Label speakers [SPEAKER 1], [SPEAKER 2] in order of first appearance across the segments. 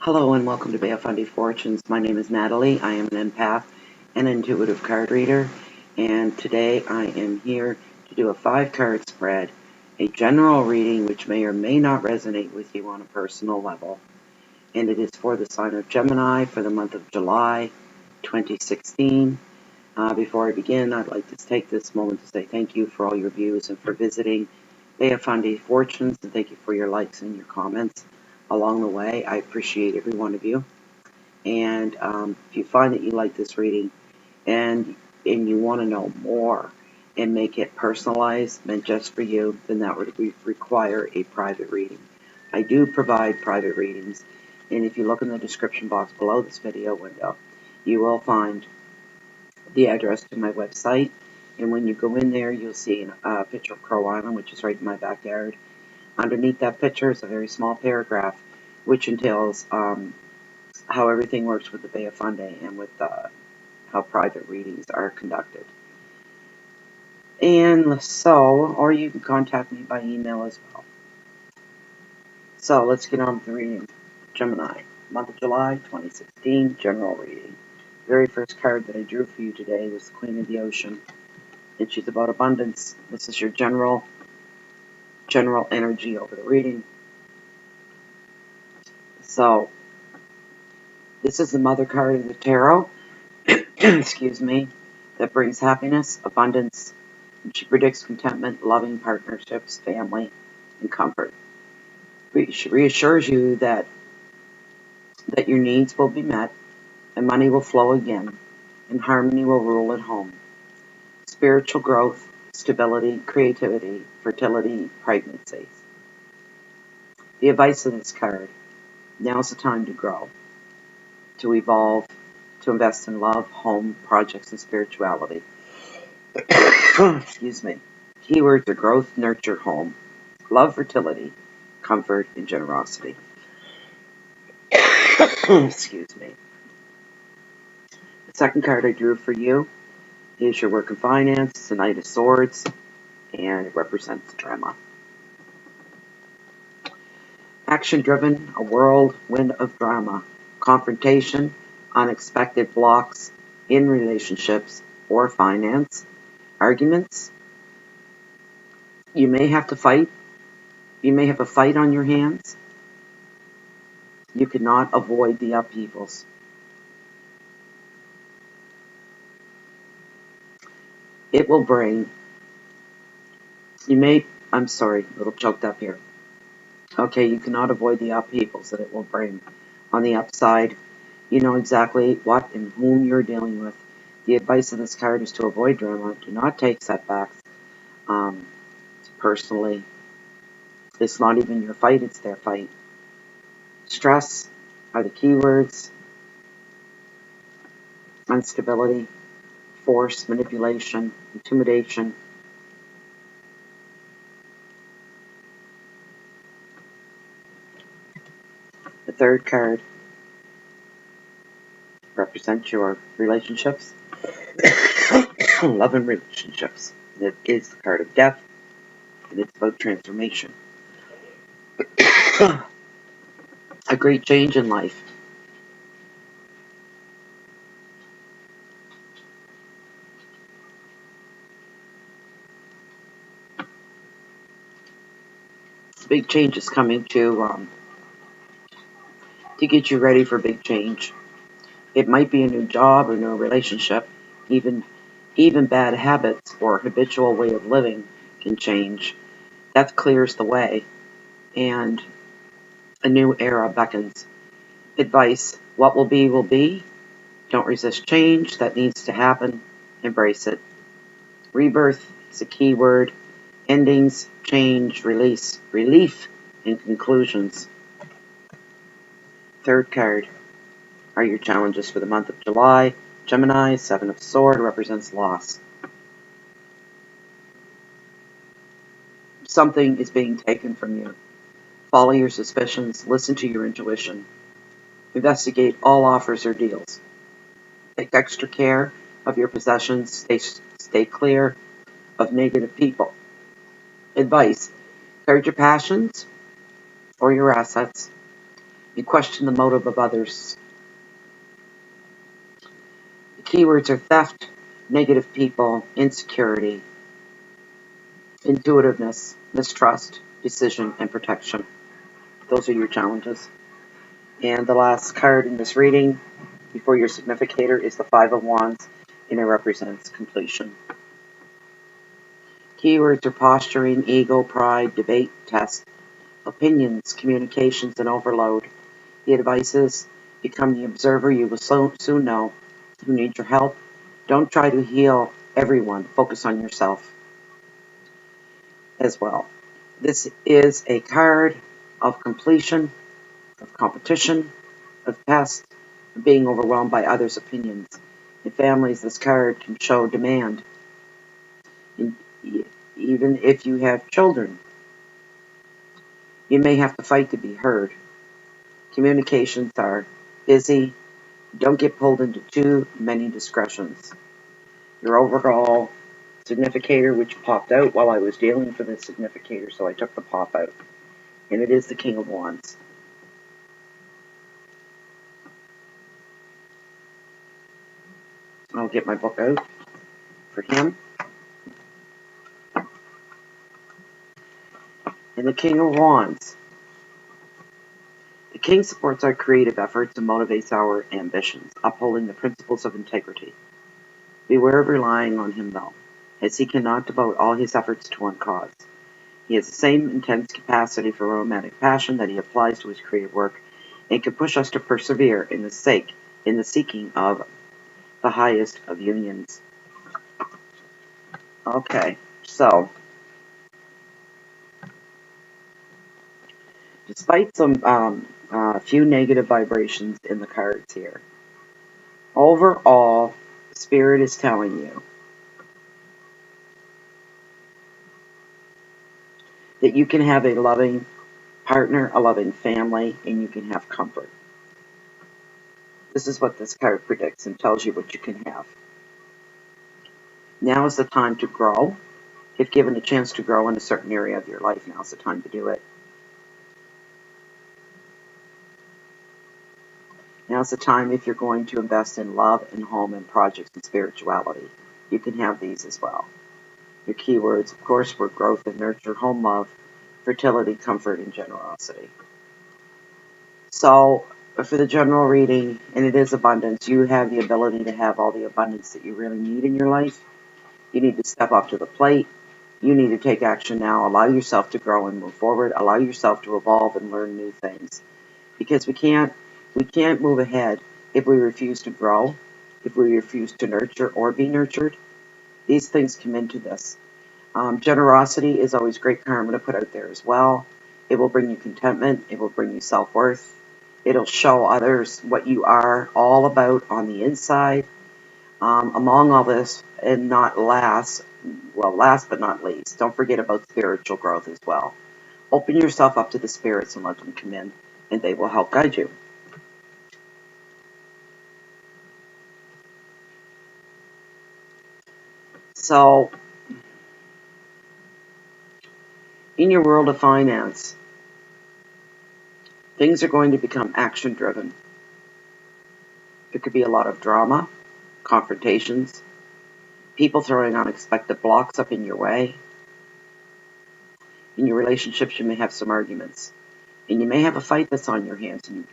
[SPEAKER 1] Hello and welcome to Fundy Fortunes. My name is Natalie. I am an empath and intuitive card reader, and today I am here to do a 5-card spread, a general reading which may or may not resonate with you on a personal level. And it is for the sign of Gemini for the month of July 2016. Before I begin, I'd like to take this moment to say thank you for all your views and for visiting Fundy Fortunes, and thank you for your likes and your comments along the way. I appreciate every one of you. And if you find that you like this reading and you want to know more and make it personalized, meant just for you, then that would require a private reading. I do provide private readings, and if you look in the description box below this video window, you will find the address to my website. And when you go in there, you'll see a picture of Crow Island, which is right in my backyard. Underneath that picture is a very small paragraph, which entails how everything works with the Bay of Fundy and with how private readings are conducted. And so, or you can contact me by email as well. So let's get on with the reading. Gemini, month of July 2016, general reading. The very first card that I drew for you today was the Queen of the Ocean, and she's about abundance. This is your general energy over the reading. So, this is the mother card of the tarot, excuse me, that brings happiness, abundance, and she predicts contentment, loving partnerships, family, and comfort. She reassures you that your needs will be met, and money will flow again, and harmony will rule at home. Spiritual growth, stability, creativity, fertility, pregnancies. The advice of this card: now's the time to grow, to evolve, to invest in love, home, projects, and spirituality. Excuse me. Keywords are growth, nurture, home, love, fertility, comfort, and generosity. Excuse me. The second card I drew for you is your work and finance. It's the Knight of Swords, and it represents drama. Action-driven, a whirlwind of drama, confrontation, unexpected blocks in relationships or finance, arguments. You may have to fight. You may have a fight on your hands. You cannot avoid the upheavals. It will bring, I'm sorry, a little choked up here. Okay, you cannot avoid the upheavals that it will bring. On the upside, you know exactly what and whom you're dealing with. The advice of this card is to avoid drama. Do not take setbacks personally. It's not even your fight, it's their fight. Stress are the keywords. Instability, force, manipulation, intimidation. The third card represents your relationships, love and relationships. It is the card of death, and it's about transformation. A great change in life. Big change is coming to get you ready for big change. It might be a new job or new relationship. Even bad habits or habitual way of living can change. That clears the way, and a new era beckons. Advice: what will be, will be. Don't resist change. That needs to happen. Embrace it. Rebirth is a key word. Endings, change, release, relief, and conclusions. Third card are your challenges for the month of July. Gemini, Seven of Swords, represents loss. Something is being taken from you. Follow your suspicions. Listen to your intuition. Investigate all offers or deals. Take extra care of your possessions. Stay clear of negative people. Advice: guard your passions or your assets. You question the motive of others. The keywords are theft, negative people, insecurity, intuitiveness, mistrust, decision, and protection. Those are your challenges. And the last card in this reading before your significator is the Five of Wands, and it represents completion. Keywords are posturing, ego, pride, debate, test, opinions, communications, and overload. The advice is become the observer. You will soon know who needs your help. Don't try to heal everyone. Focus on yourself as well. This is a card of completion, of competition, of past, of being overwhelmed by others' opinions. In families, this card can show demand. Even if you have children, you may have to fight to be heard. Communications are busy. Don't get pulled into too many discussions. Your overall significator, which popped out while I was dealing for the significator, so I took the pop out. And it is the King of Wands. I'll get my book out for him. And the King of Wands. The King supports our creative efforts and motivates our ambitions, upholding the principles of integrity. Beware of relying on him, though, as he cannot devote all his efforts to one cause. He has the same intense capacity for romantic passion that he applies to his creative work, and can push us to persevere in the seeking of the highest of unions. Okay, so despite some few negative vibrations in the cards here, overall, Spirit is telling you that you can have a loving partner, a loving family, and you can have comfort. This is what this card predicts and tells you what you can have. Now is the time to grow. If given a chance to grow in a certain area of your life, now is the time to do it. Now's the time if you're going to invest in love and home and projects and spirituality. You can have these as well. Your keywords, of course, were growth and nurture, home love, fertility, comfort, and generosity. So, for the general reading, and it is abundance, you have the ability to have all the abundance that you really need in your life. You need to step up to the plate. You need to take action now. Allow yourself to grow and move forward. Allow yourself to evolve and learn new things. Because we can't move ahead if we refuse to grow, if we refuse to nurture or be nurtured. These things come into this. Generosity is always great karma to put out there as well. It will bring you contentment. It will bring you self-worth. It'll show others what you are all about on the inside. Among all this, and last but not least, don't forget about spiritual growth as well. Open yourself up to the spirits and let them come in, and they will help guide you. So, in your world of finance, things are going to become action-driven. There could be a lot of drama, confrontations, people throwing unexpected blocks up in your way. In your relationships, you may have some arguments, and you may have a fight that's on your hands, and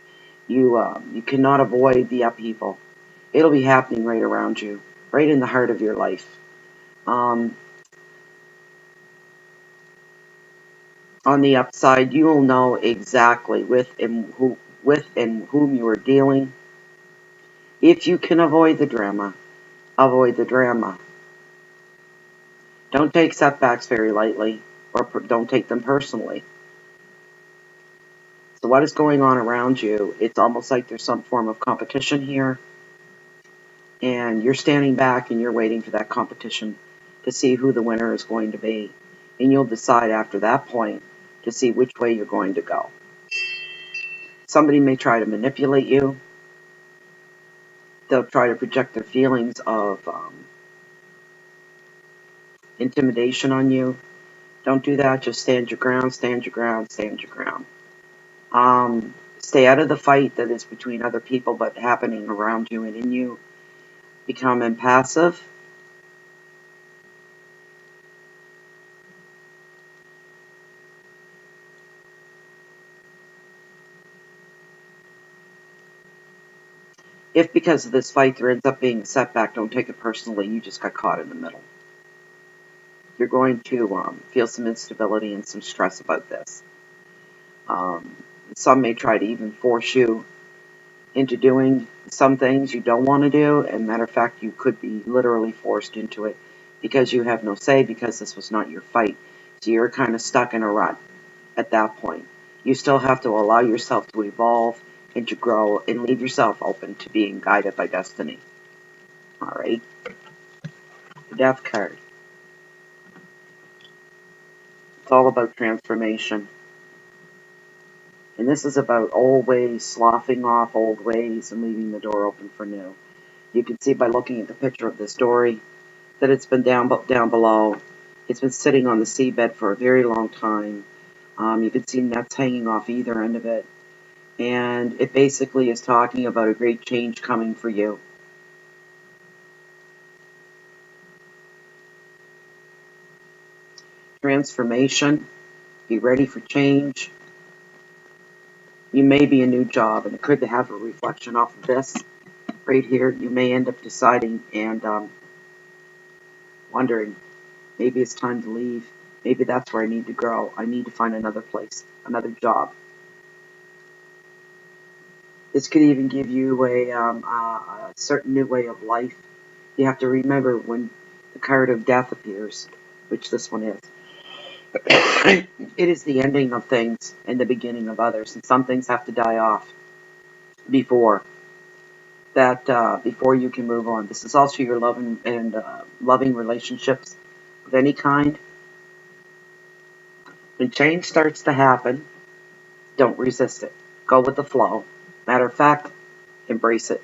[SPEAKER 1] you cannot avoid the upheaval. It'll be happening right around you, right in the heart of your life. On the upside, you will know exactly with and whom you are dealing. If you can avoid the drama, avoid the drama. Don't take setbacks very lightly, or don't take them personally. So what is going on around you? It's almost like there's some form of competition here, and you're standing back and you're waiting for that competition to see who the winner is going to be. And you'll decide after that point to see which way you're going to go. Somebody may try to manipulate you. They'll try to project their feelings of intimidation on you. Don't do that. Just stand your ground, stand your ground, stand your ground. Stay out of the fight that is between other people but happening around you and in you. Become impassive. If because of this fight there ends up being a setback, don't take it personally. You just got caught in the middle. You're going to feel some instability and some stress about this. Some may try to even force you into doing some things you don't want to do. And matter of fact, you could be literally forced into it because you have no say, because this was not your fight. So you're kind of stuck in a rut at that point. You still have to allow yourself to evolve and to grow and leave yourself open to being guided by destiny. All right. The Death card. It's all about transformation. And this is about old ways, sloughing off old ways and leaving the door open for new. You can see by looking at the picture of this dory that it's been down below. It's been sitting on the seabed for a very long time. You can see nets hanging off either end of it. And it basically is talking about a great change coming for you. Transformation. Be ready for change. You may be a new job, and it could have a reflection off of this right here. You may end up deciding and wondering, maybe it's time to leave. Maybe that's where I need to grow. I need to find another place, another job. This could even give you a certain new way of life. You have to remember when the card of death appears, which this one is. It is the ending of things and the beginning of others, and some things have to die off before before you can move on. This is also your loving relationships of any kind. When change starts to happen, don't resist it. Go with the flow. Matter of fact, embrace it.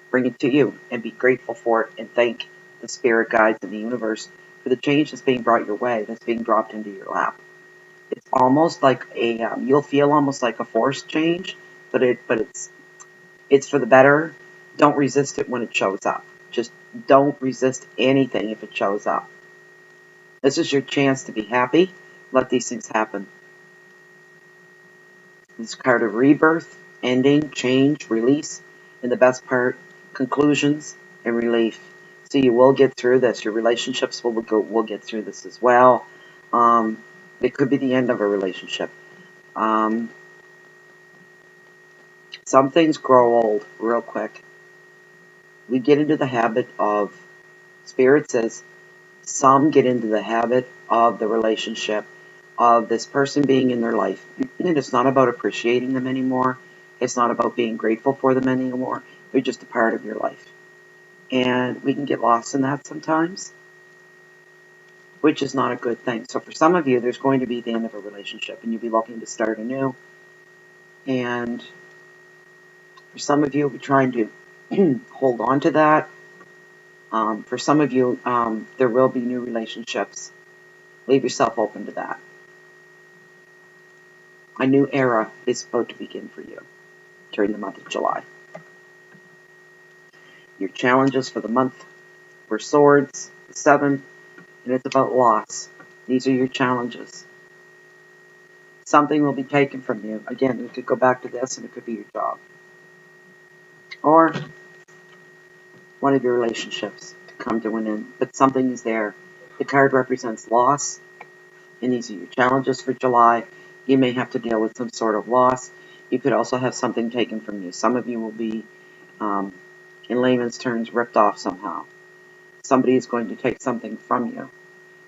[SPEAKER 1] Bring it to you and be grateful for it, and thank the spirit guides in the universe for the change that's being brought your way, that's being dropped into your lap. It's almost like you'll feel almost like a forced change, but it's for the better. Don't resist it when it shows up. Just don't resist anything if it shows up. This is your chance to be happy. Let these things happen. This card of rebirth, ending, change, release, and the best part, conclusions and relief. So you will get through this. Your relationships will get through this as well. It could be the end of a relationship. Some things grow old real quick. We get into the habit of, Spirit says, some get into the habit of the relationship, of this person being in their life. And it's not about appreciating them anymore. It's not about being grateful for them anymore. They're just a part of your life. And we can get lost in that sometimes, which is not a good thing. So for some of you, there's going to be the end of a relationship, and you'll be looking to start anew. And for some of you, you'll be trying to hold on to that. For some of you, there will be new relationships. Leave yourself open to that. A new era is about to begin for you during the month of July. Your challenges for the month were swords, 7, and it's about loss. These are your challenges. Something will be taken from you. Again, you could go back to this, and it could be your job. Or one of your relationships to come to an end. But something is there. The card represents loss, and these are your challenges for July. You may have to deal with some sort of loss. You could also have something taken from you. Some of you will be, in layman's terms, ripped off somehow. Somebody is going to take something from you.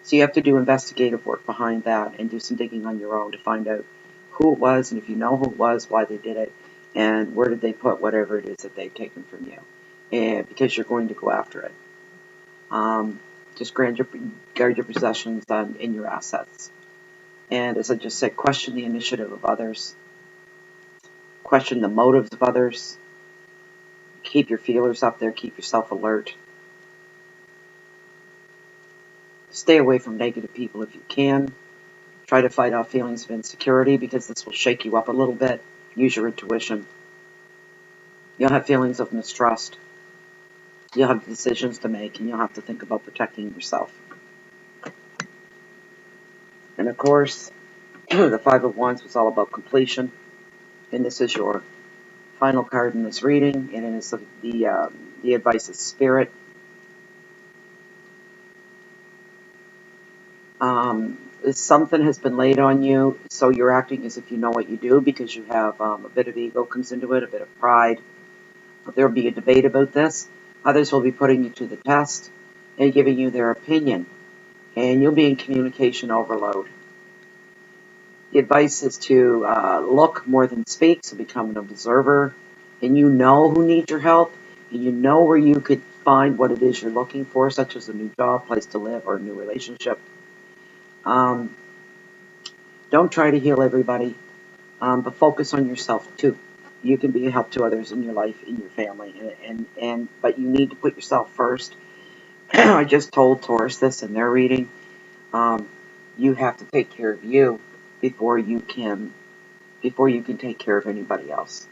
[SPEAKER 1] So you have to do investigative work behind that and do some digging on your own to find out who it was, and if you know who it was, why they did it, and where did they put whatever it is that they've taken from you. And because you're going to go after it. Just guard your possessions and your assets. And as I just said, question the initiative of others. Question the motives of others. Keep your feelers up there. Keep yourself alert. Stay away from negative people if you can. Try to fight off feelings of insecurity, because this will shake you up a little bit. Use your intuition. You'll have feelings of mistrust. You'll have decisions to make, and you'll have to think about protecting yourself. And of course, the Five of Wands was all about completion. And this is your final card in this reading, and it is the advice of Spirit. Something has been laid on you, so you're acting as if you know what you do because you have a bit of ego comes into it, a bit of pride. There will be a debate about this. Others will be putting you to the test and giving you their opinion, and you'll be in communication overload. The advice is to look more than speak, so become an observer, and you know who needs your help, and you know where you could find what it is you're looking for, such as a new job, place to live, or a new relationship. Don't try to heal everybody, but focus on yourself too. You can be a help to others in your life, in your family, but you need to put yourself first. I just told Taurus this in their reading. You have to take care of you before you can take care of anybody else.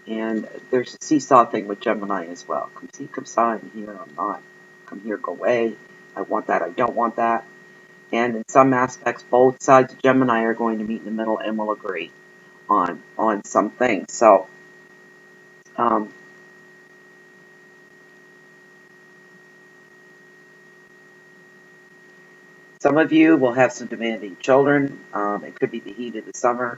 [SPEAKER 1] And there's a seesaw thing with Gemini as well. Come see, come saw, I'm here, I'm not. Come here, go away. I want that, I don't want that. And in some aspects, both sides of Gemini are going to meet in the middle and will agree on some things. So, some of you will have some demanding children. It could be the heat of the summer.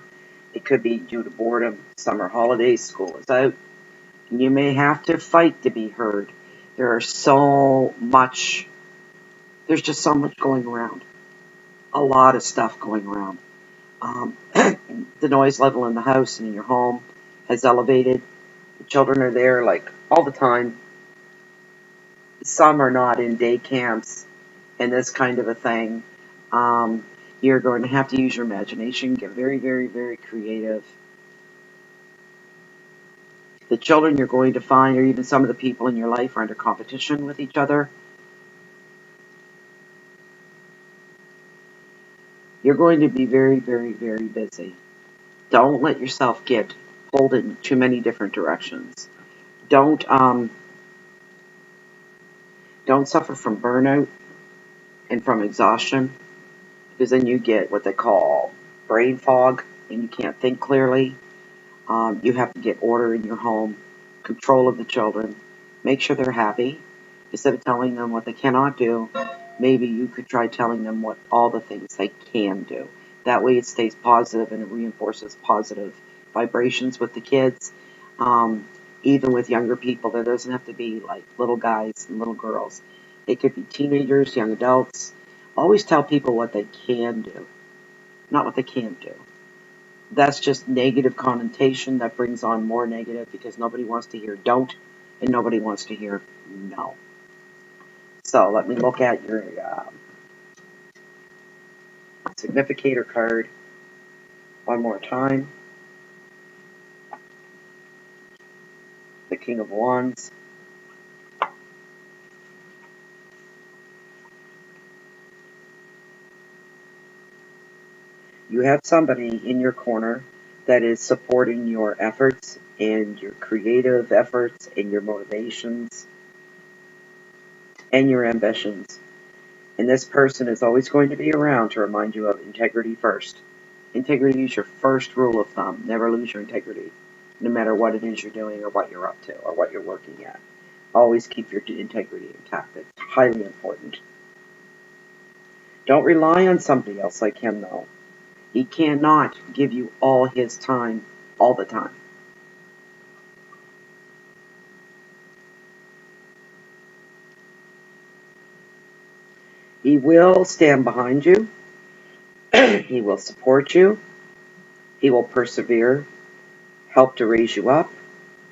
[SPEAKER 1] It could be due to boredom, summer holidays, school is out. And you may have to fight to be heard. There's just so much going around. A lot of stuff going around. The noise level in the house and in your home has elevated. The children are there like all the time. Some are not in day camps and this kind of a thing. You're going to have to use your imagination, get very, very, very creative. The children you're going to find, or even some of the people in your life, are under competition with each other. You're going to be very, very, very busy. Don't let yourself get pulled in too many different directions. Don't suffer from burnout and from exhaustion, because then you get what they call brain fog and you can't think clearly. You have to get order in your home, control of the children, make sure they're happy. Instead of telling them what they cannot do, maybe you could try telling them what all the things they can do. That way it stays positive and it reinforces positive vibrations with the kids. Even with younger people, there doesn't have to be like little guys and little girls. It could be teenagers, young adults. Always tell people what they can do, not what they can't do. That's just negative connotation that brings on more negative because nobody wants to hear don't and nobody wants to hear no. So let me look at your significator card one more time. The King of Wands. You have somebody in your corner that is supporting your efforts and your creative efforts and your motivations and your ambitions. And this person is always going to be around to remind you of integrity first. Integrity is your first rule of thumb. Never lose your integrity, no matter what it is you're doing or what you're up to or what you're working at. Always keep your integrity intact. It's highly important. Don't rely on somebody else like him, though. He cannot give you all his time all the time. He will stand behind you. He will support you. He will persevere, help to raise you up,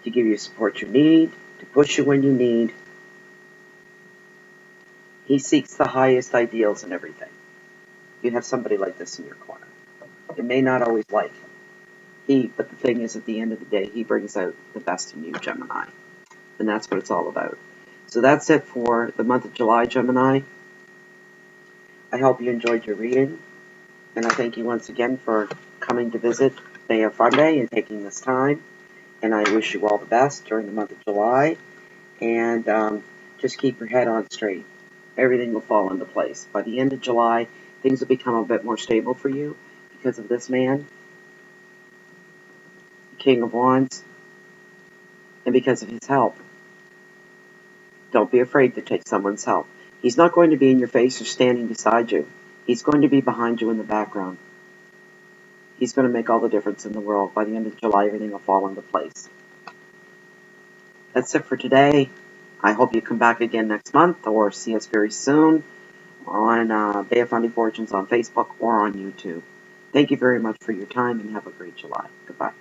[SPEAKER 1] to give you support you need, to push you when you need. He seeks the highest ideals in everything. You have somebody like this in your corner. You may not always like him. But the thing is, at the end of the day, he brings out the best in you, Gemini. And that's what it's all about. So that's it for the month of July, Gemini. I hope you enjoyed your reading. And I thank you once again for coming to visit Bay of Fundy and taking this time. And I wish you all the best during the month of July. And just keep your head on straight. Everything will fall into place. By the end of July, things will become a bit more stable for you because of this man, King of Wands, and because of his help. Don't be afraid to take someone's help. He's not going to be in your face or standing beside you. He's going to be behind you in the background. He's going to make all the difference in the world. By the end of July, everything will fall into place. That's it for today. I hope you come back again next month or see us very soon on Bay of Fundy Fortunes on Facebook or on YouTube. Thank you very much for your time and have a great July. Goodbye.